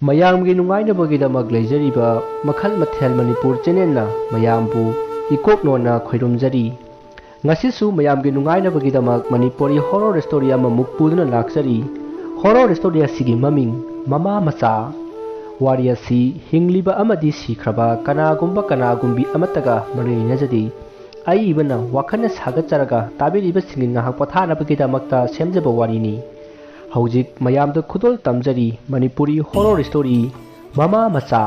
ꯃꯌꯥꯝꯒꯤ ꯅꯨꯡꯉꯥꯏꯅꯕꯒꯤꯗꯃꯛ ꯂꯩꯖꯔꯤꯕ ꯃꯈꯜ ꯃꯊꯦꯜ ꯃꯅꯤꯄꯨꯔ ꯆꯦꯅꯦꯜꯅ ꯃꯌꯥꯝꯕꯨ ꯏꯀꯣꯛꯅꯣꯟꯅ ꯈꯣꯏꯔꯨꯝꯖꯔꯤ꯫ ꯉꯁꯤꯁꯨ ꯃꯌꯥꯝꯒꯤ ꯅꯨꯡꯉꯥꯏꯅꯕꯒꯤꯗꯃꯛ ꯃꯅꯤꯄꯨꯔꯤ ꯍꯣꯔꯔ ꯁ꯭ꯇꯣꯔꯤ ꯑꯃꯃꯨꯛ ꯄꯨꯗꯨꯅ ꯂꯥꯛꯆꯔꯤ꯫ ꯍꯣꯔꯔ ꯁ꯭ꯇꯣꯔꯤ ꯑꯁꯤꯒꯤ ꯃꯃꯤꯡ ꯃꯃꯥ ꯃꯆꯥ꯫ ꯋꯥꯔꯤ ꯑꯁꯤ ꯍꯤꯡꯂꯤꯕ ꯑꯃꯗꯤ ꯁꯤꯈ꯭ꯔꯕ ꯀꯅꯥꯒꯨꯝꯕꯤ ꯑꯃꯠꯇꯒ ꯃꯔꯤ ꯂꯩꯅꯖꯗꯦ꯫ ꯑꯏꯕꯅ ꯋꯥꯈꯜꯅ ꯁꯥꯒꯠꯆꯔꯒ ꯇꯥꯕꯤꯔꯤꯕꯁꯤꯡꯒꯤ ꯉꯥꯏꯍꯥꯛ ꯄꯣꯊꯥꯅꯕꯒꯤꯗꯃꯛꯇ ꯁꯦꯝꯖꯕ ꯋꯥꯔꯤꯅꯤ꯫ ꯍꯧꯖꯤꯛ ꯃꯌꯥꯝꯗ ꯈꯨꯗꯣꯜ ꯇꯝꯖꯔꯤ ꯃꯅꯤꯄꯨꯔꯤ ꯍꯣꯔꯔ ꯁ꯭ꯇꯣꯔꯤ ꯃꯃꯥ ꯃꯆꯥ꯫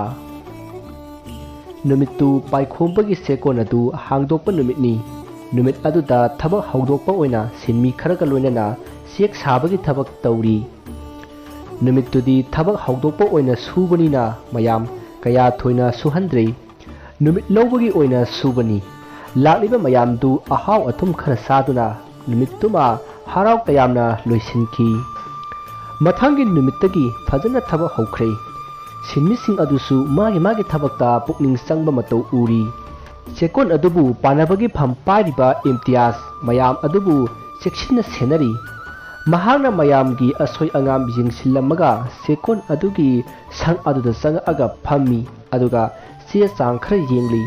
ꯅꯨꯃꯤꯠꯇꯨ ꯄꯥꯏꯈꯣꯝꯕꯒꯤ ꯆꯦꯛꯀꯣꯟ ꯑꯗꯨ ꯍꯥꯡꯗꯣꯛꯄ ꯅꯨꯃꯤꯠꯅꯤ꯫ ꯅꯨꯃꯤꯠ ꯑꯗꯨꯗ ꯊꯕꯛ ꯍꯧꯗꯣꯛꯄ ꯑꯣꯏꯅ ꯁꯤꯟꯃꯤ ꯈꯔꯒ ꯂꯣꯏꯅꯅ ꯆꯦꯛ ꯁꯥꯕꯒꯤ ꯊꯕꯛ ꯇꯧꯔꯤ꯫ ꯅꯨꯃꯤꯠꯇꯨꯗꯤ ꯊꯕꯛ ꯍꯧꯗꯣꯛꯄ ꯑꯣꯏꯅ ꯁꯨꯕꯅꯤꯅ ꯃꯌꯥꯝ ꯀꯌꯥ ꯊꯣꯏꯅ ꯁꯨꯍꯟꯗ꯭ꯔꯦ꯫ ꯅꯨꯃꯤꯠ ꯂꯧꯕꯒꯤ ꯑꯣꯏꯅ ꯁꯨꯕꯅꯤ꯫ ꯂꯥꯛꯂꯤꯕ ꯃꯌꯥꯝꯗꯨ ꯑꯍꯥꯎ ꯑꯊꯨꯝ ꯈꯔ ꯆꯥꯗꯨꯅ ꯅꯨꯃꯤꯠꯇꯨꯃ ꯍꯔꯥꯎ ꯇꯌꯥꯝꯅ ꯂꯣꯏꯁꯤꯟꯈꯤ꯫ ꯃꯊꯪꯒꯤ ꯅꯨꯃꯤꯠꯇꯒꯤ ꯐꯖꯅ ꯊꯕꯛ ꯍꯧꯈ꯭ꯔꯦ꯫ ꯁꯤꯟꯃꯤꯁꯤꯡ ꯑꯗꯨꯁꯨ ꯃꯥꯒꯤ ꯊꯕꯛꯇ ꯄꯨꯛꯅꯤꯡ ꯆꯪꯕ ꯃꯇꯧ ꯎꯔꯤ꯫ ꯆꯦꯛꯀꯣꯟ ꯑꯗꯨꯕꯨ ꯄꯥꯟꯅꯕꯒꯤ ꯐꯝ ꯄꯥꯏꯔꯤꯕ ꯏꯝꯇꯤꯌꯥꯖ ꯃꯌꯥꯝ ꯑꯗꯨꯕꯨ ꯆꯦꯛꯁꯤꯟꯅ ꯁꯦꯟꯅꯔꯤ꯫ ꯃꯍꯥꯛꯅ ꯃꯌꯥꯝꯒꯤ ꯑꯁꯣꯏ ꯑꯉꯥꯝ ꯌꯦꯡꯁꯤꯜꯂꯝꯃꯒ ꯆꯦꯛꯀꯣꯟ ꯑꯗꯨꯒꯤ ꯁꯪ ꯑꯗꯨꯗ ꯆꯪꯉꯛꯑꯒ ꯐꯝꯃꯤ ꯑꯗꯨꯒ ꯆꯦ ꯆꯥꯡ ꯈꯔ ꯌꯦꯡꯂꯤ꯫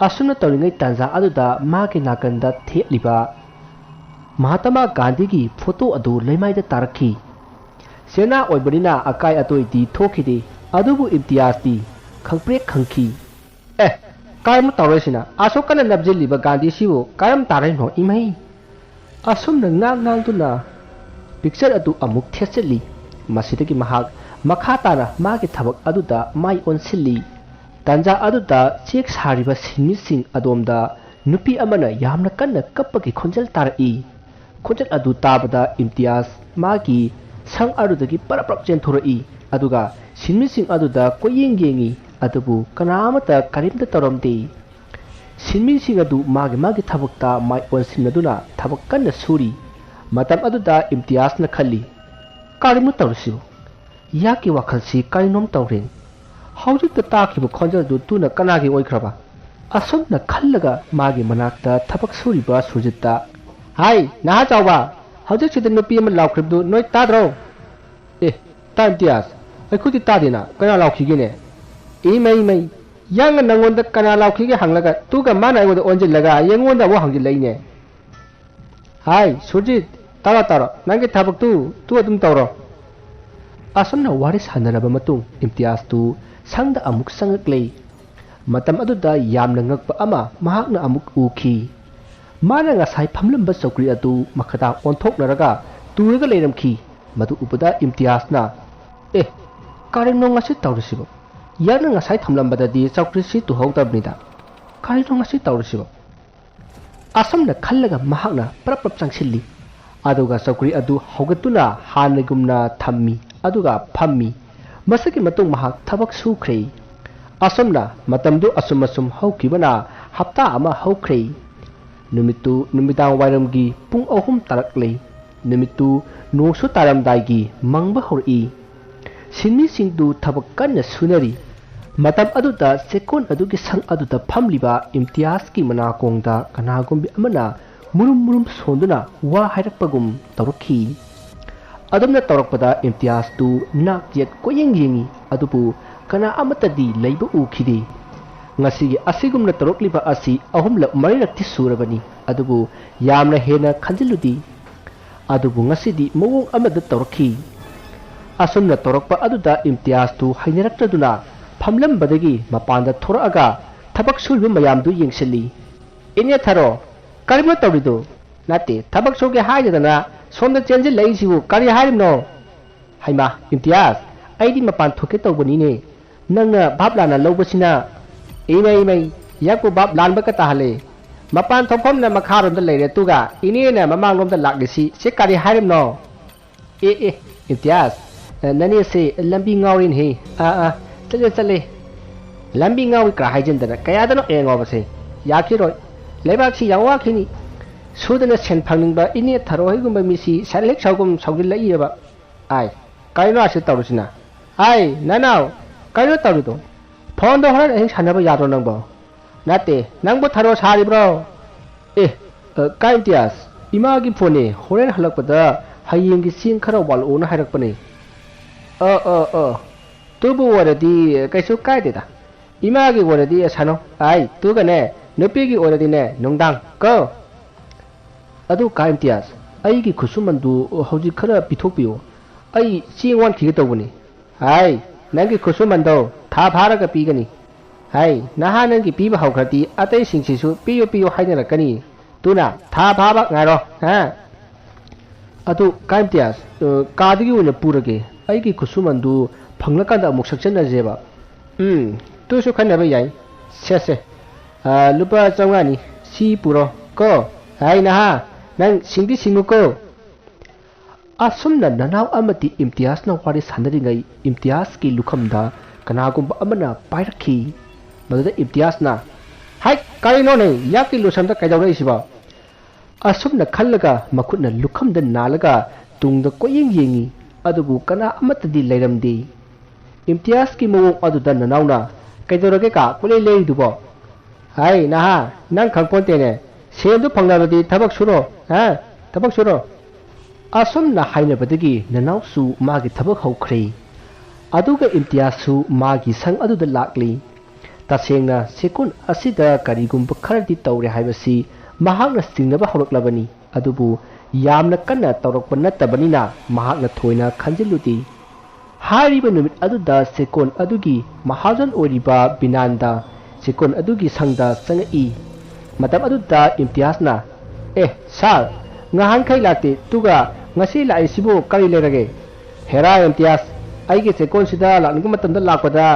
ꯑꯁꯨꯝꯅ ꯇꯧꯔꯤꯉꯩ ꯇꯥꯟꯖꯥ ꯑꯗꯨꯗ ꯃꯥꯒꯤ ꯅꯥꯀꯟꯗ ꯊꯦꯠꯂꯤꯕ ꯃꯍꯥꯇꯃꯥ ꯒꯥꯟꯙꯤꯒꯤ ꯐꯣꯇꯣ ꯑꯗꯨ ꯂꯩꯃꯥꯏꯗ ꯇꯥꯔꯛꯈꯤ꯫ ꯆꯦꯅꯥ ꯑꯣꯏꯕꯅꯤꯅ ꯑꯀꯥꯏ ꯑꯇꯣꯏꯗꯤ ꯊꯣꯛꯈꯤꯗꯦ ꯑꯗꯨꯕꯨ ꯏꯝꯇꯤꯌꯥꯖꯇꯤ ꯈꯪꯄ꯭ꯔꯦꯛ ꯈꯪꯈꯤ꯫ ꯀꯔꯝ ꯇꯧꯔꯤꯁꯤꯅ ꯑꯁꯨꯛ ꯀꯟꯅ ꯅꯞꯁꯤꯜꯂꯤꯕ ꯒꯥꯟꯙꯤꯁꯤꯕꯨ ꯀꯔꯝ ꯇꯥꯔꯤꯅꯣ ꯏꯃꯩ? ꯑꯁꯨꯝꯅ ꯉꯥꯡꯗꯨꯅ ꯄꯤꯛꯆꯔ ꯑꯗꯨ ꯑꯃꯨꯛ ꯊꯦꯠꯆꯜꯂꯤ꯫ ꯃꯁꯤꯗꯒꯤ ꯃꯍꯥꯛ ꯃꯈꯥ ꯇꯥꯅ ꯃꯥꯒꯤ ꯊꯕꯛ ꯑꯗꯨꯗ ꯃꯥꯏ ꯑꯣꯟꯁꯤꯜꯂꯤ꯫ ꯇꯥꯟꯖꯥ ꯑꯗꯨꯗ ꯆꯦꯛ ꯁꯥꯔꯤꯕ ꯁꯤꯟꯃꯤꯁꯤꯡ ꯑꯗꯣꯝꯗ ꯅꯨꯄꯤ ꯑꯃꯅ ꯌꯥꯝꯅ ꯀꯟꯅ ꯀꯞꯄꯒꯤ ꯈꯣꯟꯖꯦꯜ ꯇꯥꯔꯛꯏ꯫ ꯈꯣꯟꯖꯦꯜ ꯑꯗꯨ ꯇꯥꯕꯗ ꯏꯝꯇꯤꯌꯥꯖ ꯃꯥꯒꯤ ꯁꯪ ꯑꯗꯨꯗꯒꯤ ꯄꯔꯞ ꯆꯦꯟꯊꯣꯔꯛꯏ ꯑꯗꯨꯒ ꯁꯤꯟꯃꯤꯁꯤꯡ ꯑꯗꯨꯗ ꯀꯣꯏꯌꯦꯡ ꯌꯦꯡꯉꯤ ꯑꯗꯨꯕꯨ ꯀꯅꯥ ꯑꯃꯠꯇ ꯀꯔꯤꯝꯇ ꯇꯧꯔꯝꯗꯦ꯫ ꯁꯤꯟꯃꯤꯁꯤꯡ ꯑꯗꯨ ꯃꯥꯒꯤ ꯊꯕꯛꯇ ꯃꯥꯏ ꯑꯣꯟꯁꯤꯟꯅꯗꯨꯅ ꯊꯕꯛ ꯀꯟꯅ ꯁꯨꯔꯤ꯫ ꯃꯇꯝ ꯑꯗꯨꯗ ꯏꯝꯇꯤꯌꯥꯖꯅ ꯈꯜꯂꯤ, ꯀꯔꯤꯅꯣ ꯇꯧꯔꯤꯁꯤꯕꯨ? ꯌꯥꯛꯀꯤ ꯋꯥꯈꯜꯁꯤ ꯀꯔꯤꯅꯣꯝ ꯇꯧꯔꯦ꯫ ꯍꯧꯖꯤꯛꯇ ꯇꯥꯈꯤꯕ ꯈꯣꯟꯖꯦꯜꯗꯨ ꯇꯨꯅ ꯀꯅꯥꯒꯤ ꯑꯣꯏꯈ꯭ꯔꯕ? ꯑꯁꯨꯝꯅ ꯈꯜꯂꯒ ꯃꯥꯒꯤ ꯃꯅꯥꯛꯇ ꯊꯕꯛ ꯁꯨꯔꯤꯕ ꯁꯨꯔꯖꯤꯠꯇ, ꯍꯥꯏ ꯅꯍꯥ ꯆꯥꯎꯕ, ꯍꯧꯖꯤꯛꯁꯤꯗ ꯅꯨꯄꯤ ꯑꯃ ꯂꯥꯎꯈ꯭ꯔꯤꯕꯗꯨ ꯅꯣꯏ ꯇꯥꯗ꯭ꯔꯣ? ꯇꯥꯏ ꯏꯝꯇꯤꯌꯥꯖ, ꯑꯩꯈꯣꯏꯗꯤ ꯇꯥꯗꯦꯅ, ꯀꯅꯥ ꯂꯥꯎꯈꯤꯒꯦꯅꯦ? ꯏꯃꯩ, ꯌꯥꯡꯅ ꯅꯪꯉꯣꯟꯗ ꯀꯅꯥ ꯂꯥꯎꯈꯤꯒꯦ ꯍꯪꯂꯒ ꯇꯨꯒ ꯃꯥꯅ ꯑꯩꯉꯣꯟꯗ ꯑꯣꯟꯁꯤꯜꯂꯒ ꯑꯩꯉꯣꯟꯗ ꯑꯃꯨꯛ ꯍꯪꯖꯤꯜꯂꯛꯏꯅꯦ꯫ ꯍꯥꯏ ꯁꯨꯔꯖꯤꯠ, ꯇꯥꯔꯣ, ꯅꯪꯒꯤ ꯊꯕꯛꯇꯨ ꯇꯨ ꯑꯗꯨꯝ ꯇꯧꯔꯣ꯫ ꯑꯁꯨꯝꯅ ꯋꯥꯔꯤ ꯁꯥꯟꯅꯔꯕ ꯃꯇꯨꯡ ꯏꯝꯇꯤꯌꯥꯖꯇꯨ ꯁꯪꯗ ꯑꯃꯨꯛ ꯆꯪꯉꯛꯂꯦ꯫ ꯃꯇꯝ ꯑꯗꯨꯗ ꯌꯥꯝꯅ ꯉꯛꯄ ꯑꯃ ꯃꯍꯥꯛꯅ ꯑꯃꯨꯛ ꯎꯈꯤ꯫ ꯃꯥꯅ ꯉꯁꯥꯏ ꯐꯝꯂꯝꯕ ꯆꯧꯀ꯭ꯔꯤ ꯑꯗꯨ ꯃꯈꯥꯗ ꯑꯣꯟꯊꯣꯛꯅꯔꯒ ꯇꯨꯔꯒ ꯂꯩꯔꯝꯈꯤ꯫ ꯃꯗꯨ ꯎꯕꯗ ꯏꯝꯇꯤꯌꯥꯖꯅ, ꯀꯔꯤꯅꯣ ꯉꯁꯤ ꯇꯧꯔꯤꯁꯤꯕꯣ? ꯌꯥꯛꯅ ꯉꯁꯥꯏ ꯊꯝꯂꯝꯕꯗꯗꯤ ꯆꯧꯀ꯭ꯔꯤꯁꯤ ꯇꯨꯍꯧꯗꯕꯅꯤꯗ, ꯀꯔꯤꯅꯣ ꯉꯁꯤ ꯇꯧꯔꯤꯁꯤꯕꯣ? ꯑꯁꯨꯝꯅ ꯈꯜꯂꯒ ꯃꯍꯥꯛꯅ ꯄꯔꯞ ꯆꯪꯁꯤꯜꯂꯤ ꯑꯗꯨꯒ ꯆꯧꯀ꯭ꯔꯤ ꯑꯗꯨ ꯍꯧꯒꯠꯇꯨꯅ ꯍꯥꯟꯅꯒꯨꯝꯅ ꯊꯝꯃꯤ ꯑꯗꯨꯒ ꯐꯝꯃꯤ꯫ ꯃꯁꯤꯒꯤ ꯃꯇꯨꯡ ꯃꯍꯥꯛ ꯊꯕꯛ ꯁꯨꯈ꯭ꯔꯦ꯫ ꯑꯁꯨꯝꯅ ꯃꯇꯝꯗꯨ ꯑꯁꯨꯝ ꯍꯧꯈꯤꯕꯅ ꯍꯞꯇꯥ ꯑꯃ ꯍꯧꯈ꯭ꯔꯦ꯫ ꯅꯨꯃꯤꯠꯇꯨ ꯅꯨꯃꯤꯗꯥꯡ ꯋꯥꯏꯔꯝꯒꯤ ꯄꯨꯡ 3 ꯇꯥꯔꯛꯂꯦ꯫ ꯅꯨꯃꯤꯠꯇꯨ ꯅꯣꯡꯁꯨ ꯇꯥꯔꯝꯗꯥꯏꯒꯤ ꯃꯪꯕ ꯍꯧꯔꯛꯏ꯫ ꯁꯤꯟꯃꯤꯁꯤꯡꯗꯨ ꯊꯕꯛ ꯀꯟꯅ ꯁꯨꯅꯔꯤ꯫ ꯃꯇꯝ ꯑꯗꯨꯗ ꯆꯦꯛꯀꯣꯟ ꯑꯗꯨꯒꯤ ꯁꯪ ꯑꯗꯨꯗ ꯐꯝꯂꯤꯕ ꯏꯝꯇꯤꯌꯥꯖꯀꯤ ꯃꯅꯥꯀꯣꯡꯗ ꯀꯅꯥꯒꯨꯝꯕꯤ ꯑꯃꯅ ꯃꯨꯔꯨꯝ ꯁꯣꯟꯗꯨꯅ ꯋꯥ ꯍꯥꯏꯔꯛꯄꯒꯨꯝ ꯇꯧꯔꯛꯈꯤ꯫ ꯑꯗꯨꯝꯅ ꯇꯧꯔꯛꯄꯗ ꯏꯝꯇꯤꯌꯥꯖꯇꯨ ꯅꯥꯛ ꯌꯦꯠ ꯀꯣꯏꯌꯦꯡ ꯌꯦꯡꯉꯤ ꯑꯗꯨꯕꯨ ꯀꯅꯥ ꯑꯃꯠꯇꯗꯤ ꯂꯩꯕ ꯎꯈꯤꯗꯦ꯫ ꯉꯁꯤꯒꯤ ꯑꯁꯤꯒꯨꯝꯅ ꯇꯧꯔꯛꯂꯤꯕ ꯑꯁꯤ 3-4ꯂꯛꯇꯤ ꯁꯨꯔꯕꯅꯤ ꯑꯗꯨꯕꯨ ꯌꯥꯝꯅ ꯍꯦꯟꯅ ꯈꯟꯖꯤꯜꯂꯨꯗꯦ꯫ ꯑꯗꯨꯕꯨ ꯉꯁꯤꯗꯤ ꯃꯑꯣꯡ ꯑꯃꯗ ꯇꯧꯔꯛꯈꯤ꯫ ꯑꯁꯨꯝꯅ ꯇꯧꯔꯛꯄ ꯑꯗꯨꯗ ꯏꯝꯇꯤꯌꯥꯖꯇꯨ ꯍꯩꯅꯔꯛꯇꯗꯨꯅ ꯐꯝꯂꯝꯕꯗꯒꯤ ꯃꯄꯥꯟꯗ ꯊꯣꯔꯛꯑꯒ ꯊꯕꯛ ꯁꯨꯔꯤꯕ ꯃꯌꯥꯝꯗꯨ ꯌꯦꯡꯁꯤꯜꯂꯤ꯫ ꯏꯅꯦ ꯊꯔꯣ, ꯀꯔꯤꯅꯣ ꯇꯧꯔꯤꯗꯨ? ꯅꯠꯇꯦ, ꯊꯕꯛ ꯁꯨꯒꯦ ꯍꯥꯏꯗꯗꯅ ꯁꯣꯝꯗ ꯆꯦꯟꯁꯤꯜꯂꯛꯏꯁꯤꯕꯨ ꯀꯔꯤ ꯍꯥꯏꯔꯤꯕꯅꯣ? ꯍꯩꯃꯥ ꯏꯝꯇꯤꯌꯥꯖ, ꯑꯩꯗꯤ ꯃꯄꯥꯟ ꯊꯣꯛꯀꯦ ꯇꯧꯕꯅꯤꯅꯦ, ꯅꯪꯅ ꯚꯥꯞ ꯂꯥꯟꯅ ꯂꯧꯕꯁꯤꯅ꯫ ꯏꯃꯩ, ꯌꯥꯛꯄꯨ ꯚꯥꯞ ꯂꯥꯟꯕꯒ ꯇꯥꯍꯜꯂꯦ꯫ ꯃꯄꯥꯟ ꯊꯣꯛꯐꯝꯅ ꯃꯈꯥꯔꯣꯝꯗ ꯂꯩꯔꯦ ꯑꯗꯨꯒ ꯏꯅꯦꯅ ꯃꯃꯥꯡꯂꯣꯝꯗ ꯂꯥꯛꯂꯤꯁꯤ ꯁꯤ ꯀꯔꯤ ꯍꯥꯏꯔꯤꯕꯅꯣ? ꯏꯝꯇꯤꯌꯥꯖ, ꯅꯅꯦꯁꯦ ꯂꯝꯕꯤ ꯉꯥꯎꯔꯤꯅꯦꯍꯦ꯫ ꯆꯠꯂꯦ, ꯂꯝꯕꯤ ꯉꯥꯎꯏ ꯀꯥ ꯍꯥꯏꯖꯤꯟꯗꯅ ꯀꯌꯥꯗꯅꯣ ꯉꯥꯎꯕꯁꯦ? ꯌꯥꯈꯤꯔꯣꯏ, ꯂꯩꯕꯥꯛꯁꯤ ꯌꯥꯝ ꯋꯥꯈꯤꯅꯤ꯫ ꯁꯨꯗꯅ ꯁꯦꯟ ꯐꯪꯅꯤꯡꯕ ꯏꯅꯦ ꯊꯔꯣꯍꯩꯒꯨꯝꯕ ꯃꯤꯁꯤ ꯁꯟꯂꯦꯛ ꯁꯧꯒꯨꯝ ꯁꯧꯖꯤꯜꯂꯛꯏꯑꯕ꯫ ꯀꯔꯤꯅꯣ ꯑꯁꯤ ꯇꯧꯔꯤꯁꯤꯅ? ꯅꯅꯥꯎ, ꯀꯔꯤꯅꯣ ꯇꯧꯔꯤꯗꯣ? ꯐꯣꯟꯗꯣ ꯍꯣꯔꯦꯟ ꯑꯍꯤꯡ ꯁꯥꯟꯅꯕ ꯌꯥꯗ꯭ꯔꯣ ꯅꯪꯕꯣ? ꯅꯠꯇꯦ, ꯅꯪꯕꯨ ꯊꯔꯣ ꯁꯥꯔꯤꯕ꯭ꯔꯣ? ꯀꯥꯏ ꯏꯝꯇꯤꯌꯥꯖ, ꯏꯃꯥꯒꯤ ꯐꯣꯟꯅꯦ, ꯍꯣꯔꯦꯟ ꯍꯜꯂꯛꯄꯗ ꯍꯌꯦꯡꯒꯤ ꯆꯦꯡ ꯈꯔ ꯋꯥꯠꯂꯛꯑꯣꯅ ꯍꯥꯏꯔꯛꯄꯅꯦ꯫ तुबु ओरदी कैसु कायदेदा इमागी ओरदी सानो आई तुगने नुपीगी ओरदी ने नुंगदांग को अदु काइमतियास अईगी खुसुमंदु हौजी खरा पिथोपियो अई चिंगवान खिगे तौबनी हाय नंगी खुसुमंदो था फारगा पीगनी हाय नहा नंगी पीबा हौखरती अतई सिंगसिसु पियो पियो हाइनरकनी तुना था फाबा ngairo ha अदु काइमतियास कादगी ओइना पुरगे अईगी खुसुमंदु फंगलकांदा अमुक सक्चनजेबा तुसु खनबा याई सेसे लुपा चौगानी सी पुरो को हाय नहा नंग सिंगदी सिंगुको असुमना ननाव अमति इम्तियासना वारी सानरिंगै इम्तियास की लुखमदा कनागुंबा अमना पाइरखी मदुदा इम्तियासना हाय कारिनो ने याकी लुसमदा कैदौरैसिबा असुमना खल्लगा मखुटना लुखमदा नालगा तुंगदा कोयेंग येंगी अदुबु कना अमतदि लैरमदे इम्तियास की मवोंग अदुदा ननावना कैदौरगे का कुले लेरिदुबो हाय नहा नंग खंगपोंतेने सेंदु फंगनाबदि थबक सुरो हा थबक सुरो असुमना हाइनबदगी ननावसु मागी थबक हौख्रे अदुगा इम्तियासु मागी संग अदुदा लाक्ली तसेंगना सेकुन असिदा करिगुंबा खरदि तौरे हाइबसी महाकना सिंगनबा हौरक्लबनी अदुबु यामना कन्ना तौरकपा नत्तबनिना महाकना थोइना खंजिलुदी हारिबा नुमित अदुदा सेकोन अदुगी महाजन ओरिबा बिनांदा सेकोन अदुगी संगदा संगई मतम अदुदा इम्तियासना सार ngahankhai lakte tuga ngasi lai sibu kari lerage hera imtiaz aige sekon sida lakni matamda lakpada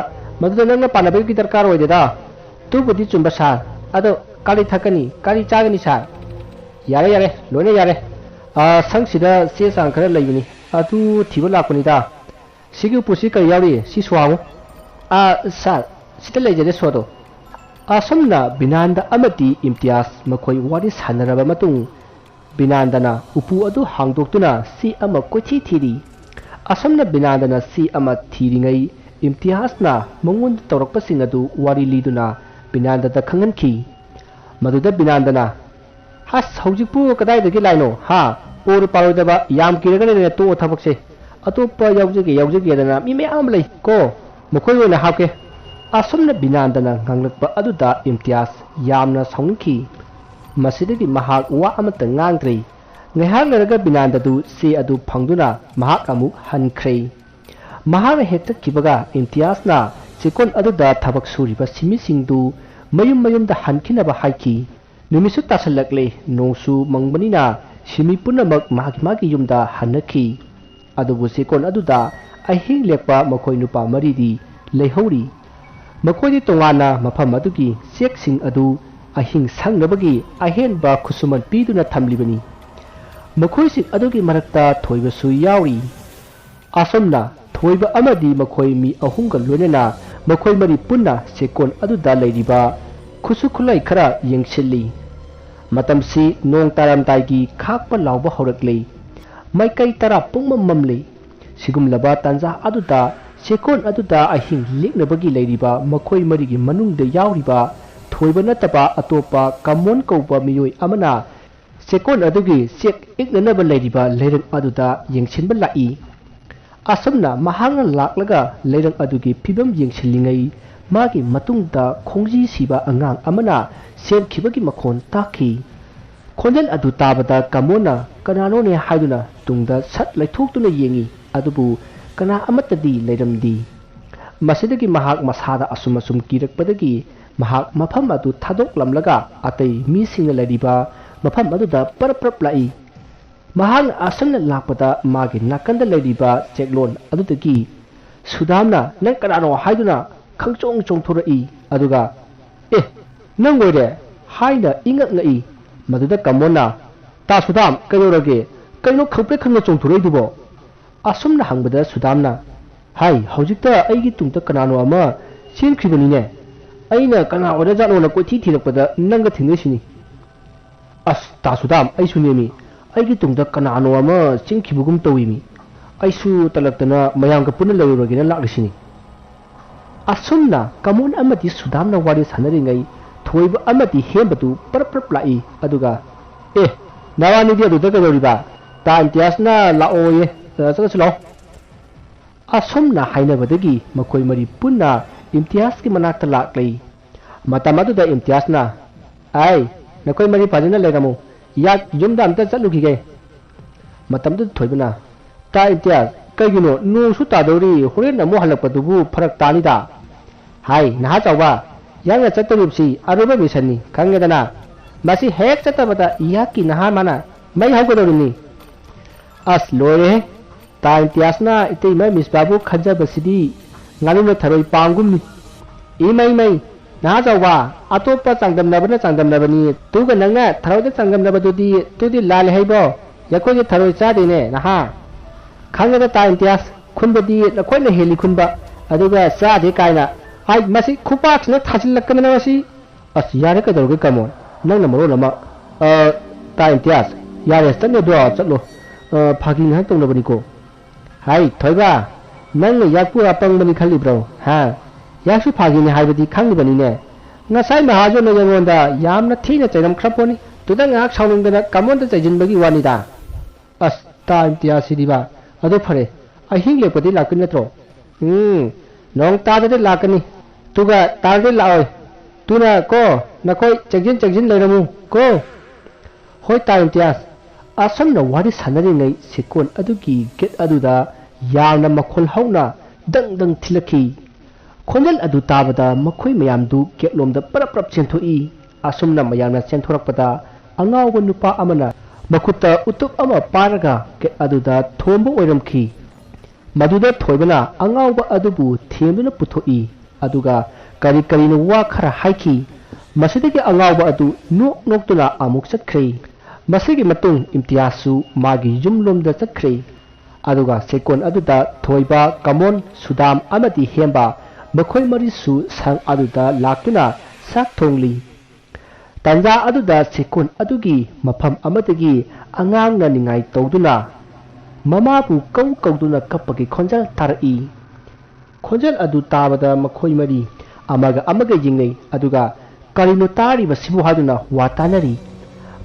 maduda nangna panabe ki darkar oideda tu budi chumba sar ado kari thakani kari chagani sar yare yare lone yare sang sida se sang khara laibini adu thiba lakpani da sigi pusi kari yauri si swamu sar sita lejade sodo asomna binanda amati imtiaz makhoi wari sanaraba matung बिनांदना उपु अदु हांगदोक्तुना सी अमा कोथि three असमना बिनांदना सी अमा थिरिंगै इम्तियासना मंगोन तौरकपसिंग अदु वारी लीदुना बिनांददा खंगनखी मदुदा बिनांदना हस हौजिकपु कदाइदगी लाइनो हा पोर पारोदबा याम किरगने तो थबकसे अतोप्पा यावजगे दना मी मयाम लै को मखोय ओना हाके असमना बिनांदना nganglakpa aduda इम्तियास यामना सौंखी मसिदगी महाक वा अमत ngangrei ngahak laraga binandadu se adu phangduna mahak amu hankrei mahak hekta kibaga imtiasna chikon aduda thabak suriba simi singdu mayum da hankinaba haiki numisu tasalakle nongsu mangbanina simi punamak magi yumda hanaki adubu chikon aduda ahing lekpa makoi nupa maridi leihori makoi tongana mafam adugi sek sing adu ahing sangnabagi ahenba khusuman piduna thamlibani makhoi sing adugi marakta thoiba su yawi asomna thoiba amadi makhoi mi ahunga lonena makhoi mari punna sekon aduda leiriba khusu khulai khara yengsilli matamsi nong taram taigi khakpa lawba horakle maikai tara pungmam mamle sigum laba tanja aduda sekon aduda ahing liknabagi leiriba makhoi mari gi manungda yawriba thoiba nataba atopa kamon kauba miyoi amana sekon adugi sek iknanaba leiriba leirang aduda yengsinba lai asomna mahanga laklaga leirang adugi pibam yengsilingai magi matungda khongji siba angang amana semkhibagi makhon taki khonjal adu tabada kamona kanano ne haiduna tungda sat laithoktuna yengi adubu kana amatadi leiramdi masidagi mahak masada asum kirakpadagi mahak mafam adu thadok lamlaga atai mi sing lariba mafam adu da parprap lai mahang asana lakpada magi nakanda lariba cheklon adu tagi sudamna nang kanano haiduna khangchong chongthorai aduga nang goide haina ingak ngai maduda kamona ta sudam kayorage kaino khangpe khangna chongthorai dubo asumna hangbada sudamna hai hojikta aigi tungta kanano ama chenkhibani ne aina kana oda jalo na kothi thirakpada nanga thingnesini as ta sudam ai sunemi aigi tungda kanano ama chenkhibugum tawimi aisu talaktana mayamga punna lawirogina laklisini asumna kamon amati sudamna wari sanaringai thoiba amati hembatu parprap lai aduga nawani dia adu daga riba ta imtiasna laoye saka silo asomna hainabadagi makoi mari punna imtiaz ki manakta laklei matam aduda imtiaz na ai nakoi mari fajana legamu yak yumda amta chatlukige matam du thoibana ta imtiaz kaigino nu su tadori horen amu halakpadubu farak tani da hai naha chawba yang chatoribsi aruba misani kangedana masi hek chatabada yaki naha mana mai haugadorni as lore ta imtiaz na itei mai misbabu khajabasidi ngaluna tharoi pangumni imai naha chawba atopa changdamnabani tuga nangna tharoida changamnabadudi tudi lal haibo yakoi tharoi chadine naha khangada ta imtiaz khunbadi nakoina heli khunba aduga chade kaina ai masi khupak na thajilakkamena masi as yare ka dorge kamo nangna maro lama ta imtiaz yare stanne do chatlo phagi na tongnabani ko hai thoiba nangna yakpu apangmani khalibro ha yaksu phagi ne haibadi khangbani ne ngasai mahajo na yangonda yamna thina chairam khraponi tuda ngak saunungdana kamonda chaijinbagi wanida as ta imtiaz sidiba adu phare ahing lepadi lakun natro nong tadade lakani tuga tarde laoi tuna ko nakoi chagjin leiramu ko hoi ta imtiaz asam na wari sanari ngai sikon adugi get aduda yamna makhol hauna dang thilaki khonjal adu tabada makhoi mayam du ketlomda parap chenthoi asumna mayamna chenthorakpada angawba nupa amana makutta utup ama paraga get aduda thombo oiramki maduda thoibana angawba adubu themduna puthoi aduga kari no wa khara haiki masidagi angawba adu noktuna amuk chatkhrei masigi matung imtiazu magi yumlomda chatkhrei aduga sekon aduda thoiba kamon sudam amati hemba makhoi marisu sang aduda laktuna sak thongli tanja aduda sekon adugi mafam amatagi angangna ningai tawduna mamabu kauduna kapagi khonjal tarai khonjal adu tabada makhoi mari amaga jingnei aduga karino tari basibu haduna watanari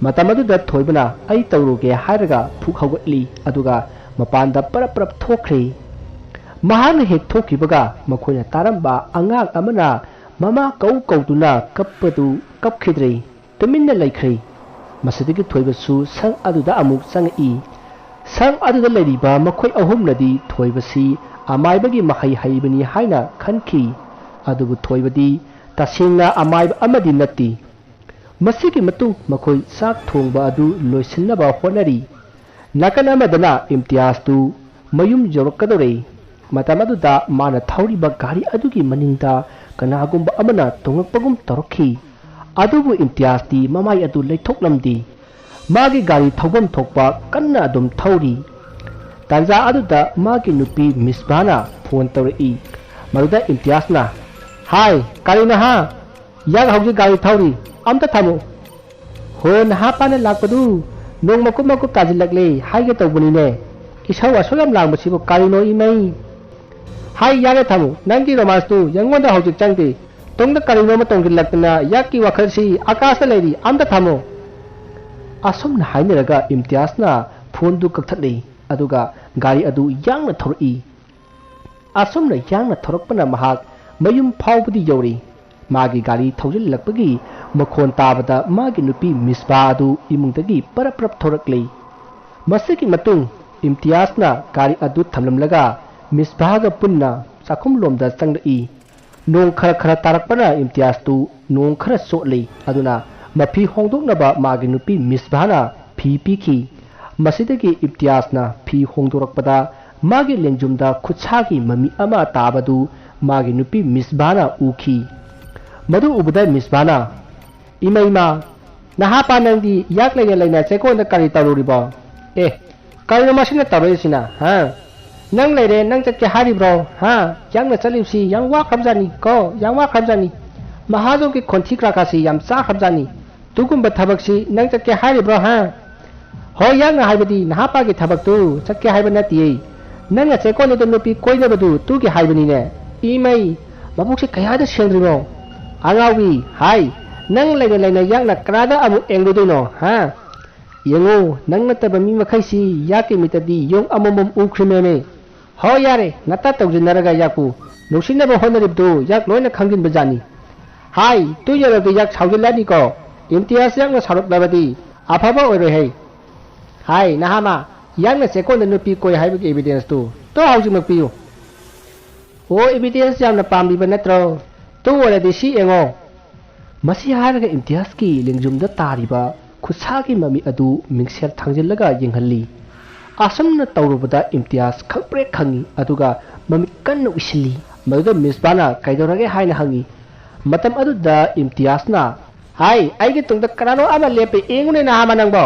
matam aduda thoibana ai tawruge haraga phuk hawatli aduga mapanda parap thokre mahana hek thokibaga makhoina taramba angang amana mama kauduna kappadu kapkhidrei tuminna laikhrei masidagi thoibasu sang aduda amuk sangi sang aduda leriba makhoi ahumnadi thoibasi amaibagi mahai haibani haina khanki adubu thoibadi tasingna amaib amadi natti masigi matung makhoi sak thongba adu loisinaba honari nakan amadana imtiaz tu mayum jorokadore matamaduda mana thauriba gari adugi maningda kanagumba amana tongakpagum torokhi adubu imtiaz ti mamai adu leithoklamdi magi gari thobam thokpa kanna adum thauri tanja aduda magi nupi misbana phone tawri maruda imtiazna hai karina ha yag hauji gari thauri amta thamo ho naha pana lakpadu nong makup tajilakle haige tawbani ne isau asolam langbasibu karino imai hai yage thamo nangi romance tu yangonda hauji changde tongda karino ma tongilakna yakki wakhalsi akasa leiri amta thamo asomna haineraga imtiazna phone du kakthadei aduga gari adu yangna thoroi asomna yangna thorakpana mahak mayum phawbudi yori magi gari thawjil lakpagi makhon tabada magi nupi misba adu imungdagi parap thoraklei masiki matung imtiazna gari adu thamlamlaga misbaga punna sakhum lomda changrei nong khara tarakpana imtiaz tu nong khara sotlei aduna mafi hongdoknaba magi nupi misbana phi piki masidagi imtiazna phi hongdorakpada magi lengjumda khutchagi mami ama tabadu magi nupi misbana ukhi madu ubada misbana imaima naha panangdi yak leina chekonda kari taruriba kari masina taroisina ha nang leire nang chakke haribro ha yangna chalipsi yang wa khamjani mahajo ki khonthi krakasi yam cha khamjani tugumba thabaksi nang chakke haribro ha ho yangna haibadi naha pa ki thabak tu chakke haibanati nang chekon de nupi koina badu tu ki haibani ne imai mabukse kayada sendrino angawi hai nang leina yakna krada amu engduino ha yengo nang nataba mi makhaisi yake mitadi yong amomom ukhrimeme ꯍꯣ ꯌꯥꯔꯦ ꯉꯇ ꯇꯧꯖꯤꯟꯅꯔꯒ ꯌꯥꯛꯄꯨ ꯅꯨꯡꯁꯤꯅꯕ ꯍꯣꯠꯅꯔꯤꯕꯗꯨ ꯌꯥꯛ ꯂꯣꯏꯅ ꯈꯪꯖꯤꯟꯕꯖꯥꯠꯅꯤ ꯍꯥꯏ ꯇꯨꯌꯔꯕꯗꯤ ꯌꯥꯛ ꯁꯥꯎꯖꯤꯜꯂꯅꯤꯀꯣ ꯏꯝꯇꯤꯌꯥꯁ ꯌꯥꯛꯅ ꯁꯥꯎꯔꯛꯂꯕꯗꯤ ꯑꯐꯕ ꯑꯣꯏꯔꯣꯏꯍꯦ ꯍꯥꯏ ꯅꯍꯥꯃ ꯌꯥꯛꯅ ꯆꯦꯛꯀꯣꯟꯗ ꯅꯨꯄꯤ ꯀꯣꯏ ꯍꯥꯏꯕꯒꯤ ꯑꯦꯕꯤꯗꯦꯟꯁꯇꯨ ꯇꯣ ꯍꯧꯖꯤꯛꯃꯛ ꯄꯤꯌꯨ ꯑꯣ ꯑꯦꯕꯤꯗꯦꯟꯁ ꯌꯥꯝꯅ ꯄꯥꯝꯕꯤꯕ ꯅꯠꯇ꯭ꯔꯣ ꯇꯨ ꯑꯣꯏꯔꯗꯤ ꯁꯤ ꯌꯦꯡꯉꯣ ꯃꯁꯤ ꯍꯥꯏꯔꯒ ꯏꯝꯇꯤꯌꯥꯁꯀꯤ ꯂꯦꯡꯖꯨꯝꯗ ꯇꯥꯔꯤꯕ ꯈꯨꯠꯁꯥꯒꯤ ꯃꯃꯤ ꯑꯗꯨ ꯃꯤꯡꯁꯦꯜ ꯊꯥꯡꯖꯤꯜꯂꯒ ꯌꯦꯡꯍꯜꯂꯤ ꯑꯁꯨꯝꯅ ꯇꯧꯔꯨꯕꯗ ꯏꯝꯇꯤꯌꯥꯁ ꯈꯪꯄ꯭ꯔꯦꯛ ꯈꯪꯉꯤ ꯑꯗꯨꯒ ꯃꯃꯤꯠ ꯀꯟꯅ ꯎꯏꯁꯤꯜꯂꯤ ꯃꯗꯨꯗ ꯃꯤꯁꯕꯥꯅ ꯀꯩꯗꯧꯔꯒꯦ ꯍꯥꯏꯅ ꯍꯪꯉꯤ ꯃꯇꯝ ꯑꯗꯨꯗ ꯏꯝꯇꯤꯌꯥꯁꯅ ꯍꯥꯏ ꯑꯩꯒꯤ ꯇꯨꯡꯗ ꯀꯅꯥꯅꯣ ꯑꯃ ꯂꯦꯞꯄꯦ ꯌꯦꯡꯉꯨꯅꯦ ꯅꯍꯥꯃ ꯅꯪꯕꯣ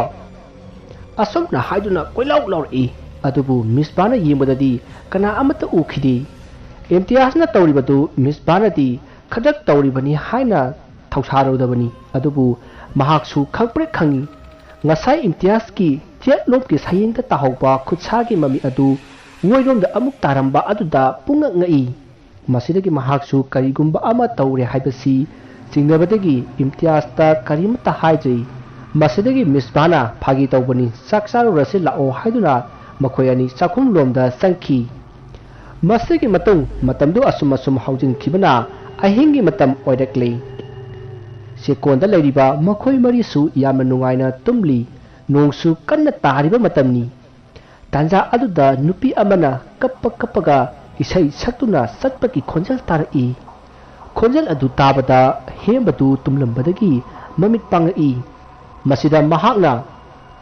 ꯑꯁꯨꯝꯅ ꯍꯥꯏꯗꯨꯅ ꯀꯣꯏꯂꯥꯎ ꯂꯥꯎꯔꯛꯏ ꯑꯗꯨꯕꯨ ꯃꯤꯁꯕꯥꯅ ꯌꯦꯡꯕꯗꯗꯤ ꯀꯅꯥ ꯑꯃꯠꯇ ꯎꯈꯤꯗꯦ ꯏꯝꯇꯤꯌꯥꯁꯅ ꯇꯧꯔꯤꯕꯗꯨ ꯃꯤꯁꯕꯥꯅꯗꯤ ꯈꯗꯛ ꯇꯧꯔꯤꯕꯅꯤ ꯍꯥꯏꯅ ꯊꯧꯁꯥꯔꯨꯗꯕꯅꯤ ꯑꯗꯨꯕꯨ ꯃꯍꯥꯛꯁꯨ ꯈꯪꯄ꯭ꯔꯦꯛ ꯈꯪꯉꯤ ꯉꯁꯥꯏ ꯏꯝꯇꯤꯌꯥꯁꯀꯤ ꯆꯦꯠꯂꯣꯝꯒꯤ ꯁꯌꯦꯡꯗ ꯇꯥꯍꯧꯕ ꯈꯨꯠꯁꯥꯒꯤ ꯃꯃꯤ ꯑꯗꯨ ꯃꯣꯏꯔꯣꯝꯗ ꯑꯃꯨꯛ ꯇꯥꯔꯝꯕ ꯑꯗꯨꯗ ꯄꯨꯡꯉꯛ ꯉꯛꯏ ꯃꯁꯤꯗꯒꯤ ꯃꯍꯥꯛꯁꯨ ꯀꯔꯤꯒꯨꯝꯕ ꯑꯃ ꯇꯧꯔꯦ ꯍꯥꯏꯕꯁꯤ ꯆꯤꯡꯅꯕꯗꯒꯤ ꯏꯝꯇꯤꯌꯥꯁꯇ ꯀꯔꯤꯃꯠꯇ ꯍꯥꯏꯗ꯭ꯔꯤ ꯃꯁꯤꯗꯒꯤ ꯃꯤꯁꯕꯥꯅ ꯐꯥꯒꯤ ꯇꯧꯕꯅꯤ ꯆꯥꯛ ꯆꯥꯔꯨꯔꯁꯤ ꯂꯥꯛꯑꯣ ꯍꯥꯏꯗꯨꯅ ꯃꯈꯣꯏ ꯑꯅꯤ ꯆꯥꯛꯈꯨꯝꯂꯣꯝꯗ ꯆꯪꯈꯤ ꯃꯁꯤꯒꯤ ꯃꯇꯨꯡ ꯃꯇꯝꯗꯨ ꯑꯁꯨꯝ ꯍꯧꯖꯤꯟꯈꯤꯕꯅ ꯑꯍꯤꯡꯒꯤ ꯃꯇꯝ ꯑꯣꯏꯔꯛꯂꯤ ꯆꯦꯛꯀꯣꯟꯗ ꯂꯩꯔꯤꯕ ꯃꯈꯣꯏ ꯃꯔꯤꯁꯨ ꯌꯥꯝꯅ ꯅꯨꯡꯉꯥꯏꯅ ꯇꯨꯝꯂꯤ ꯅꯣꯡꯁꯨ ꯀꯟꯅ ꯇꯥꯔꯤꯕ ꯃꯇꯝꯅꯤ ꯇꯥꯟꯖꯥ ꯑꯗꯨꯗ ꯅꯨꯄꯤ ꯑꯃꯅ ꯀꯞꯄꯒ ꯏꯁꯩ ꯁꯛꯇꯨꯅ ꯆꯠꯄꯒꯤ ꯈꯣꯟꯖꯦꯜ ꯇꯥꯔꯛꯏ ꯈꯣꯟꯖꯦꯜ ꯑꯗꯨ ꯇꯥꯕꯗ ꯍꯦꯝꯕꯗꯨ ꯇꯨꯝꯂꯝꯕꯗꯒꯤ ꯃꯃꯤꯠ ꯄꯥꯡꯂꯛꯏ ꯃꯁꯤꯗ ꯃꯍꯥꯛꯅ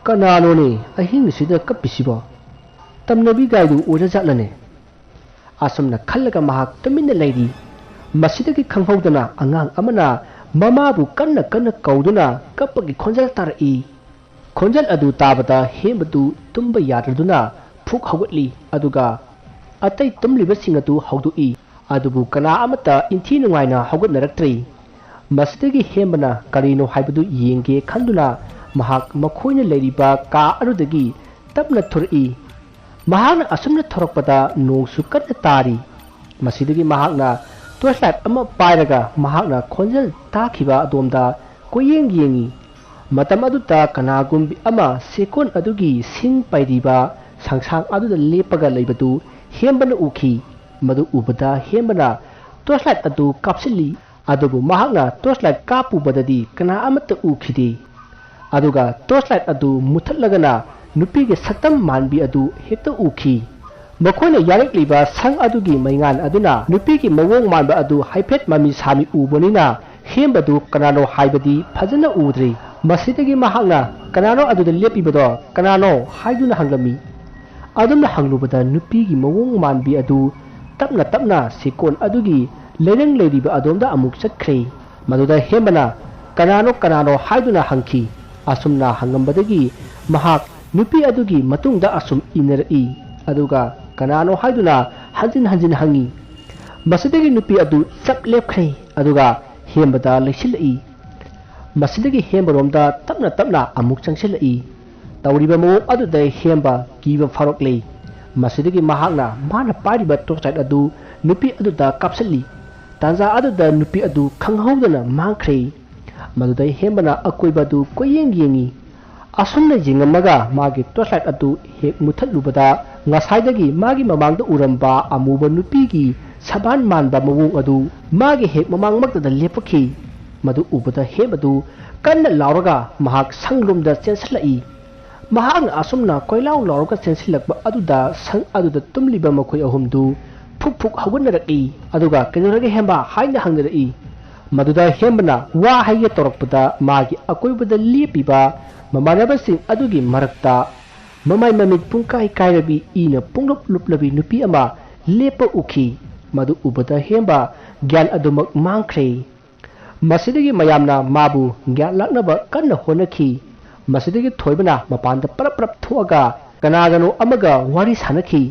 ꯀꯅꯥꯅꯣꯅꯦ ꯑꯍꯤꯡꯁꯤꯗ ꯀꯞꯄꯤꯁꯤꯕꯣ ꯇꯝꯅꯕꯤ ꯒꯥꯏꯗꯨ ꯑꯣꯏꯔꯖꯥꯠꯂꯅꯦ ꯑꯁꯨꯝꯅ ꯈꯜꯂꯒ ꯃꯍꯥꯛ ꯇꯨꯃꯤꯟꯅ ꯂꯩꯔꯤ ꯃꯁꯤꯗꯒꯤ ꯈꯪꯍꯧꯗꯅ ꯑꯉꯥꯡ ꯑꯃꯅ ꯃꯃꯥꯕꯨ ꯀꯟꯅ ꯀꯧꯗꯨꯅ ꯀꯞꯄꯒꯤ ꯈꯣꯟꯖꯦꯜ ꯇꯥꯔꯛꯏ ꯈꯣꯟꯖꯦꯜ ꯑꯗꯨ ꯇꯥꯕꯗ ꯍꯦꯝꯕꯗꯨ ꯇꯨꯝꯕ ꯌꯥꯗ꯭ꯔꯗꯨꯅ ꯐꯨꯛ ꯍꯧꯒꯠꯂꯤ ꯑꯗꯨꯒ ꯑꯇꯩ ꯇꯨꯝꯂꯤꯕꯁꯤꯡ ꯑꯗꯨ ꯍꯧꯗꯣꯛꯏ ꯑꯗꯨꯕꯨ ꯀꯅꯥ ꯑꯃꯠꯇ ꯏꯟꯊꯤ ꯅꯨꯡꯉꯥꯏꯅ ꯍꯧꯒꯠꯅꯔꯛꯇ꯭ꯔꯤ ꯃꯁꯤꯗꯒꯤ ꯍꯦꯝꯕꯅ ꯀꯔꯤꯅꯣ ꯍꯥꯏꯕꯗꯨ ꯌꯦꯡꯒꯦ ꯈꯟꯗꯨꯅ ꯃꯍꯥꯛ ꯃꯈꯣꯏꯅ ꯂꯩꯔꯤꯕ ꯀꯥ ꯑꯗꯨꯗꯒꯤ ꯇꯞꯅ ꯊꯣꯔꯛꯏ ꯃꯍꯥꯛꯅ ꯑꯁꯨꯝꯅ ꯊꯣꯔꯛꯄꯗ ꯅꯣꯡꯁꯨ ꯀꯟꯅ ꯇꯥꯔꯤ ꯃꯁꯤꯗꯒꯤ ꯃꯍꯥꯛꯅ ꯇꯣꯔꯆꯂꯥꯏꯠ ꯑꯃ ꯄꯥꯏꯔꯒ ꯃꯍꯥꯛꯅ ꯈꯣꯟꯖꯦꯜ ꯇꯥꯈꯤꯕ ꯑꯗꯣꯝꯗ ꯀꯣꯏꯌꯦꯡ ꯌꯦꯡꯉꯤ ꯃꯇꯝ ꯑꯗꯨꯗ ꯀꯅꯥꯒꯨꯝꯕꯤ ꯑꯃ ꯆꯦꯛꯀꯣꯟ ꯑꯗꯨꯒꯤ ꯁꯤꯡ ꯄꯩꯔꯤꯕ ꯁꯪꯁꯥꯡ ꯑꯗꯨꯗ ꯂꯦꯞꯄꯒ ꯂꯩꯕꯗꯨ ꯍꯦꯝꯕꯅ ꯎꯈꯤ ꯃꯗꯨ ꯎꯕꯗ ꯍꯦꯝꯕꯅ ꯇꯣꯔꯆꯂꯥꯏꯠ ꯑꯗꯨ ꯀꯥꯞꯁꯤꯜꯂꯤ ꯑꯗꯨꯕꯨ ꯃꯍꯥꯛꯅ ꯇꯣꯔꯆꯂꯥꯏꯠ ꯀꯥꯞꯄꯨꯕꯗꯗꯤ ꯀꯅꯥ ꯑꯃꯠꯇ ꯎꯈꯤꯗꯦ ꯑꯗꯨꯒ ꯇꯣꯔꯆꯂꯥꯏꯠ ꯑꯗꯨ ꯃꯨꯊꯠꯂꯒꯅ ꯅꯨꯄꯤꯒꯤ ꯁꯛꯇꯝ ꯃꯥꯟꯕꯤ ꯑꯗꯨ ꯍꯦꯛꯇ ꯎꯈꯤ ꯃꯈꯣꯏꯅ ꯌꯥꯔꯛꯂꯤꯕ ꯁꯪ ꯑꯗꯨꯒꯤ ꯃꯩꯉꯥꯟ ꯑꯗꯨꯅ ꯅꯨꯄꯤꯒꯤ ꯃꯑꯣꯡ ꯃꯥꯟꯕ ꯑꯗꯨ ꯍꯥꯏꯐꯦꯠ ꯃꯃꯤ ꯁꯥꯃꯤ ꯎꯕꯅꯤꯅ ꯍꯦꯝꯕꯗꯨ ꯀꯅꯥꯅꯣ ꯍꯥꯏꯕꯗꯤ ꯐꯖꯅ ꯎꯗ꯭ꯔꯤ ꯃꯁꯤꯗꯒꯤ ꯃꯍꯥꯛꯅ ꯀꯅꯥꯅꯣ ꯑꯗꯨꯗ ꯂꯦꯞꯄꯤꯕꯗꯣ ꯀꯅꯥꯅꯣ ꯍꯥꯏꯗꯨꯅ ꯍꯪꯂꯝꯃꯤ ꯑꯗꯨꯝꯅ ꯍꯪꯂꯨꯕꯗ ꯅꯨꯄꯤꯒꯤ ꯃꯑꯣꯡ ꯃꯥꯟꯕꯤ ꯑꯗꯨ ꯇꯞꯅ ꯆꯦꯛꯀꯣꯟ ꯑꯗꯨꯒꯤ ꯂꯩꯔꯪ ꯂꯩꯔꯤꯕ ꯑꯗꯣꯝꯗ ꯑꯃꯨꯛ ꯆꯠꯈ꯭ꯔꯦ ꯃꯗꯨꯗ ꯍꯦꯝꯕꯅ ꯀꯅꯥꯅꯣ ꯍꯥꯏꯗꯨꯅ ꯍꯪꯈꯤ ꯑꯁꯨꯝꯅ ꯍꯪꯉꯝꯕꯗꯒꯤ ꯃꯍꯥꯛ ꯅꯨꯄꯤ ꯑꯗꯨꯒꯤ ꯃꯇꯨꯡꯗ ꯑꯁꯨꯝ ꯏꯟꯅꯔꯛꯏ ꯑꯗꯨꯒ ꯀꯅꯥꯅꯣ ꯍꯥꯏꯗꯨꯅ ꯍꯟꯖꯤꯟ ꯍꯪꯉꯤ ꯃꯁꯤꯗꯒꯤ ꯅꯨꯄꯤ ꯑꯗꯨ ꯆꯞ ꯂꯦꯞꯈ꯭ꯔꯦ ꯑꯗꯨꯒ ꯍꯦꯝꯕꯗ ꯂꯩꯁꯤꯜꯂꯛꯏ ꯃꯁꯤꯗꯒꯤ ꯍꯦꯝꯕꯔꯣꯝꯗ ꯇꯞꯅ ꯑꯃꯨꯛ ꯆꯪꯁꯤꯜꯂꯛꯏ ꯇꯧꯔꯤꯕ ꯃꯑꯣꯡ ꯑꯗꯨꯗ ꯍꯦꯝꯕ ꯀꯤꯕ ꯐꯥꯎꯔꯛꯂꯤ ꯃꯁꯤꯗꯒꯤ ꯃꯍꯥꯛꯅ ꯃꯥꯅ ꯄꯥꯏꯔꯤꯕ ꯇꯣꯔꯆꯂꯥꯏꯠ ꯑꯗꯨ ꯅꯨꯄꯤ ꯑꯗꯨꯗ ꯀꯥꯞꯁꯤꯜꯂꯤ ꯇꯥꯟꯖꯥ ꯑꯗꯨꯗ ꯅꯨꯄꯤ ꯑꯗꯨ ꯈꯪꯍꯧꯗꯅ ꯃꯥꯡꯈ꯭ꯔꯦ ꯃꯗꯨꯗ ꯍꯦꯝꯕꯅ ꯑꯀꯣꯏꯕ ꯑꯗꯨ ꯀꯣꯏꯌꯦꯡ ꯌꯦꯡꯉꯤ ꯑꯁꯨꯝꯅ ꯌꯦꯡꯉꯝꯃꯒ ꯃꯥꯒꯤ ꯇꯣꯔꯆꯂꯥꯏꯠ ꯑꯗꯨ ꯍꯦꯛ ꯃꯨꯊꯠꯂꯨꯕꯗ ꯉꯁꯥꯏꯗꯒꯤ ꯃꯥꯒꯤ ꯃꯃꯥꯡꯗ ꯎꯔꯝꯕ ꯑꯃꯨꯕ ꯅꯨꯄꯤꯒꯤ ꯁꯕꯥꯟ ꯃꯥꯟꯕ ꯃꯑꯣꯡ ꯑꯗꯨ ꯃꯥꯒꯤ ꯍꯦꯛ ꯃꯃꯥꯡꯃꯛꯇꯗ ꯂꯦꯞꯄꯛꯈꯤ ꯃꯗꯨ ꯎꯕꯗ ꯍꯦꯝꯕꯗꯨ ꯀꯟꯅ ꯂꯥꯎꯔꯒ ꯃꯍꯥꯛ ꯁꯪꯂꯣꯝꯗ ꯆꯦꯟꯁꯤꯜꯂꯛꯏ ꯃꯍꯥꯛꯅ ꯑꯁꯨꯝꯅ ꯀꯣꯏꯂꯥꯎ ꯂꯥꯎꯔꯒ ꯆꯦꯟꯁꯤꯜꯂꯛꯄ ꯑꯗꯨꯗ ꯁꯪ ꯑꯗꯨꯗ ꯇꯨꯝꯂꯤꯕ ꯃꯈꯣꯏ ꯑꯍꯨꯝꯗꯨ ꯐꯨꯛ ꯍꯧꯒꯠꯅꯔꯛꯏ ꯑꯗꯨꯒ ꯀꯩꯗꯧꯔꯒꯦ ꯍꯦꯝꯕ ꯍꯥꯏꯅ ꯍꯪꯅꯔꯛꯏ ꯃꯗꯨꯗ ꯍꯦꯝꯕꯅ ꯋꯥ ꯍꯥꯏꯒꯦ ꯇꯧꯔꯛꯄꯗ ꯃꯥꯒꯤ ꯑꯀꯣꯏꯕꯗ ꯂꯦꯞꯄꯤꯕ ꯃꯃꯥꯟꯅꯕꯁꯤꯡ ꯑꯗꯨꯒꯤ ꯃꯔꯛꯇ ꯃꯃꯥꯏ ꯃꯃꯤꯠ ꯄꯨꯡꯀꯥꯏ ꯀꯥꯏꯔꯕꯤ ꯏꯅ ꯄꯨꯡꯂꯨꯞꯂꯕꯤ ꯅꯨꯄꯤ ꯑꯃ ꯂꯦꯞꯄ ꯎꯈꯤ ꯃꯗꯨ ꯎꯕꯗ ꯍꯦꯝꯕ ꯒ꯭ꯌꯥꯟ ꯑꯗꯨꯃꯛ ꯃꯥꯡꯈ꯭ꯔꯦ ꯃꯁꯤꯗꯒꯤ ꯃꯌꯥꯝꯅ ꯃꯥꯕꯨ ꯒ꯭ꯌꯥꯟ ꯂꯥꯛꯅꯕ ꯀꯟꯅ ꯍꯣꯠꯅꯈꯤ ꯃꯁꯤꯗꯒꯤ ꯊꯣꯏꯕꯅ ꯃꯄꯥꯟꯗ ꯄꯔꯞ ꯊꯣꯛꯑꯒ ꯀꯅꯥꯒꯅꯣ ꯑꯃꯒ ꯋꯥꯔꯤ ꯁꯥꯟꯅꯈꯤ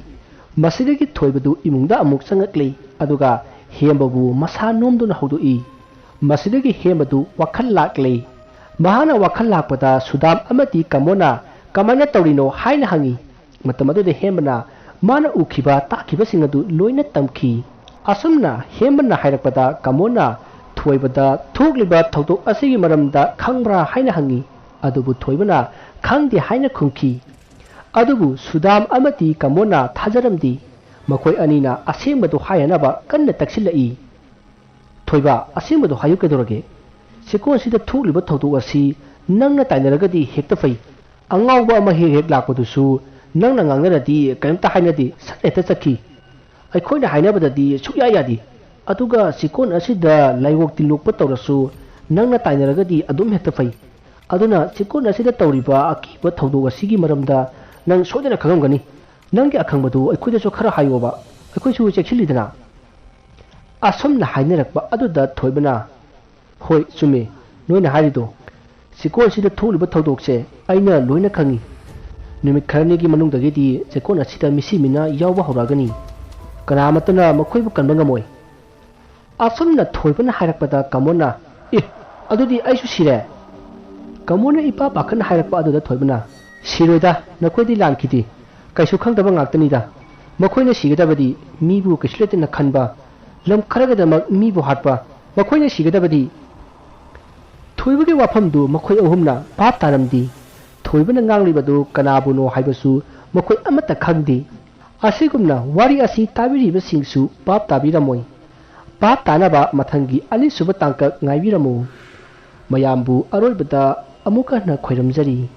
ꯃꯁꯤꯗꯒꯤ ꯊꯣꯏꯕꯗꯨ ꯏꯃꯨꯡꯗ ꯑꯃꯨꯛ ꯆꯪꯉꯛꯂꯤ ꯑꯗꯨꯒ ꯍꯦꯝꯕꯕꯨ ꯃꯁꯥ ꯅꯣꯝꯗꯨꯅ ꯍꯧꯗꯣꯛꯏ ꯃꯁꯤꯗꯒꯤ ꯍꯦꯝꯕꯗꯨ ꯋꯥꯈꯜ ꯂꯥꯛꯂꯤ ꯃꯍꯥꯛꯅ ꯋꯥꯈꯜ ꯂꯥꯛꯄꯗ ꯁꯨꯗꯥꯝ ꯑꯃꯗꯤ ꯀꯃꯣꯅ ꯀꯃꯥꯏꯅ ꯇꯧꯔꯤꯅꯣ ꯍꯥꯏꯅ ꯍꯪꯉꯤ ꯃꯇꯝ ꯑꯗꯨꯗ ꯍꯦꯝꯕꯅ ꯃꯥꯅ ꯎꯈꯤꯕ ꯇꯥꯈꯤꯕꯁꯤꯡ ꯑꯗꯨ ꯂꯣꯏꯅ ꯇꯝꯈꯤ ꯑꯁꯨꯝꯅ ꯍꯦꯝꯕꯅ ꯍꯥꯏꯔꯛꯄꯗ ꯀꯃꯣꯅ ꯊꯣꯏꯕꯗ ꯊꯣꯛꯂꯤꯕ ꯊꯧꯗꯣꯛ ꯑꯁꯤꯒꯤ ꯃꯔꯝꯗ ꯈꯪꯕ꯭ꯔꯥ ꯍꯥꯏꯅ ꯍꯪꯉꯤ ꯑꯗꯨꯕꯨ ꯊꯣꯏꯕꯅ ꯈꯪꯗꯦ ꯍꯥꯏꯅ ꯈꯨꯝꯈꯤ ꯑꯗꯨꯕꯨ ꯁꯨꯗꯥꯝ ꯑꯃꯗꯤ ꯀꯃꯣꯅ ꯊꯥꯖꯔꯝꯗꯦ ꯃꯈꯣꯏ ꯑꯅꯤꯅ ꯑꯁꯦꯡꯕꯗꯨ ꯍꯥꯏꯅꯕ ꯀꯟꯅ ꯇꯛꯁꯤꯜꯂꯛꯏ꯫ ꯊꯣꯏꯕ, ꯑꯁꯦꯡꯕꯗꯨ ꯍꯥꯏꯌꯨ ꯀꯩꯗꯧꯔꯒꯦ? ꯆꯦꯛꯀꯣꯟꯁꯤꯗ ꯊꯣꯛꯂꯤꯕ ꯊꯧꯗꯣꯛ ꯑꯁꯤ ꯅꯪꯅ ꯇꯥꯏꯅꯔꯒꯗꯤ ꯍꯦꯛꯇ ꯐꯩ꯫ ꯑꯉꯥꯎꯕ ꯑꯃ ꯍꯦꯛ ꯍꯦꯛ ꯂꯥꯛꯄꯗꯨꯁꯨ ꯅꯪꯅ ꯉꯥꯡꯅꯔꯗꯤ ꯀꯔꯤꯝꯇ ꯍꯥꯏꯅꯗꯦ, ꯁꯠ ꯍꯦꯛꯇ ꯆꯠꯈꯤ꯫ ꯑꯩꯈꯣꯏꯅ ꯍꯥꯏꯅꯕꯗꯗꯤ ꯁꯨꯛꯌꯥ ꯌꯥꯗꯦ꯫ ꯑꯗꯨꯒ ꯆꯦꯛꯀꯣꯟ ꯑꯁꯤꯗ ꯂꯥꯏꯋꯣꯛ ꯇꯤꯟꯂꯣꯛꯄ ꯇꯧꯔꯁꯨ ꯅꯪꯅ ꯇꯥꯏꯅꯔꯒꯗꯤ ꯑꯗꯨꯝ ꯍꯦꯛꯇ ꯐꯩ꯫ ꯑꯗꯨꯅ ꯆꯦꯛꯀꯣꯟ ꯑꯁꯤꯗ ꯇꯧꯔꯤꯕ ꯑꯀꯤꯕ ꯊꯧꯗꯣꯛ ꯑꯁꯤꯒꯤ ꯃꯔꯝꯗ ꯅꯪ ꯁꯣꯏꯗꯅ ꯈꯪꯉꯝꯒꯅꯤ꯫ ꯅꯪꯒꯤ ꯑꯈꯪꯕꯗꯨ ꯑꯩꯈꯣꯏꯗꯁꯨ ꯈꯔ ꯍꯥꯏꯌꯣꯕ, ꯑꯩꯈꯣꯏꯁꯨ ꯆꯦꯛꯁꯤꯜꯂꯤꯗꯅ꯫ ꯑꯁꯨꯝꯅ ꯍꯥꯏꯅꯔꯛꯄ ꯑꯗꯨꯗ ꯊꯣꯏꯕꯅ, ꯍꯣꯏ ꯆꯨꯝꯃꯦ ꯅꯣꯏꯅ ꯍꯥꯏꯔꯤꯗꯣ꯫ ꯆꯦꯛꯀꯣꯟꯁꯤꯗ ꯊꯣꯛꯂꯤꯕ ꯊꯧꯗꯣꯛꯁꯦ ꯑꯩꯅ ꯂꯣꯏꯅ ꯈꯪꯉꯤ꯫ ꯅꯨꯃꯤꯠ ꯈꯔꯅꯤꯒꯤ ꯃꯅꯨꯡꯗꯒꯤꯗꯤ ꯆꯦꯛꯀꯣꯟ ꯑꯁꯤꯗ ꯃꯤꯁꯤ ꯃꯤꯅ ꯌꯥꯎꯕ ꯍꯧꯔꯛꯑꯒꯅꯤ꯫ ꯀꯅꯥꯃꯠꯇꯅ ꯃꯈꯣꯏꯕꯨ ꯀꯟꯕ ꯉꯝꯃꯣꯏ꯫ ꯑꯁꯨꯝꯅ ꯊꯣꯏꯕꯅ ꯍꯥꯏꯔꯛꯄꯗ ꯀꯃꯣꯟꯅ, ꯑꯗꯨꯗꯤ ꯑꯩꯁꯨ ꯁꯤꯔꯦ? ꯀꯃꯣꯟꯅ ꯏꯄꯥ ꯄꯥꯈꯠꯅ ꯍꯥꯏꯔꯛꯄ ꯑꯗꯨꯗ ꯊꯣꯏꯕꯅ, ꯁꯤꯔꯣꯏꯗ, ꯅꯈꯣꯏꯗꯤ ꯂꯥꯟꯈꯤꯗꯦ, ꯀꯩꯁꯨ ꯈꯪꯗꯕ ꯉꯥꯛꯇꯅꯤꯗ꯫ ꯃꯈꯣꯏꯅ ꯁꯤꯒꯗꯕꯗꯤ ꯃꯤꯕꯨ ꯀꯩꯁꯨ ꯂꯩꯇꯅ ꯈꯟꯕ, ꯂꯝ ꯈꯔꯒꯤꯗꯃꯛ ꯃꯤꯕꯨ ꯍꯥꯠꯄ, ꯃꯈꯣꯏꯅ ꯁꯤꯒꯗꯕꯗꯤ꯫ ꯊꯣꯏꯕꯒꯤ ꯋꯥꯐꯝꯗꯨ ꯃꯈꯣꯏ ꯑꯍꯨꯝꯅ ꯚꯥꯞ ꯇꯥꯔꯝꯗꯦ꯫ ꯊꯣꯏꯕꯅ ꯉꯥꯡꯂꯤꯕꯗꯨ ꯀꯅꯥꯕꯨꯅꯣ ꯍꯥꯏꯕꯁꯨ ꯃꯈꯣꯏ ꯑꯃꯠꯇ ꯈꯪꯗꯦ꯫ ꯑꯁꯤꯒꯨꯝꯅ ꯋꯥꯔꯤ ꯑꯁꯤ ꯇꯥꯕꯤꯔꯤꯕꯁꯤꯡꯁꯨ ꯚꯥꯞ ꯇꯥꯕꯤꯔꯝꯃꯣꯏ꯫ ꯚꯥꯞ ꯇꯥꯅꯕ ꯃꯊꯪꯒꯤ ꯑꯅꯤꯁꯨꯕ ꯇꯥꯡꯀꯛ ꯉꯥꯏꯕꯤꯔꯝꯃꯨ꯫ ꯃꯌꯥꯝꯕꯨ ꯑꯔꯣꯏꯕꯗ ꯑꯃꯨꯛ ꯍꯟꯅ ꯈꯣꯏꯔꯝꯖꯔꯤ꯫